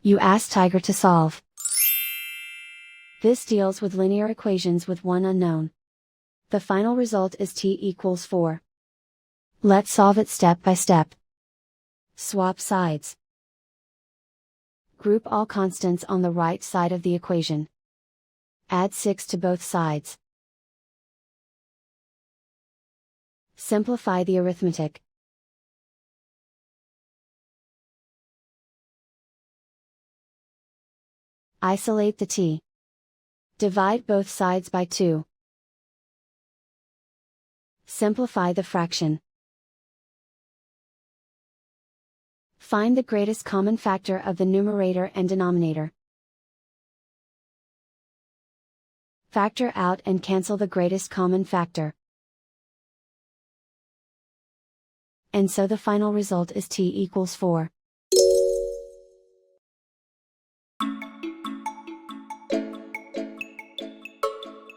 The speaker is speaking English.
You ask Tiger to solve. This deals with linear equations with one unknown. The final result is t equals 4. Let's solve it step by step. Swap sides. Group all constants on the right side of the equation. Add 6 to both sides. Simplify the arithmetic. Isolate the t. Divide both sides by 2. Simplify the fraction. Find the greatest common factor of the numerator and denominator. Factor out and cancel the greatest common factor. And so the final result is t equals 4.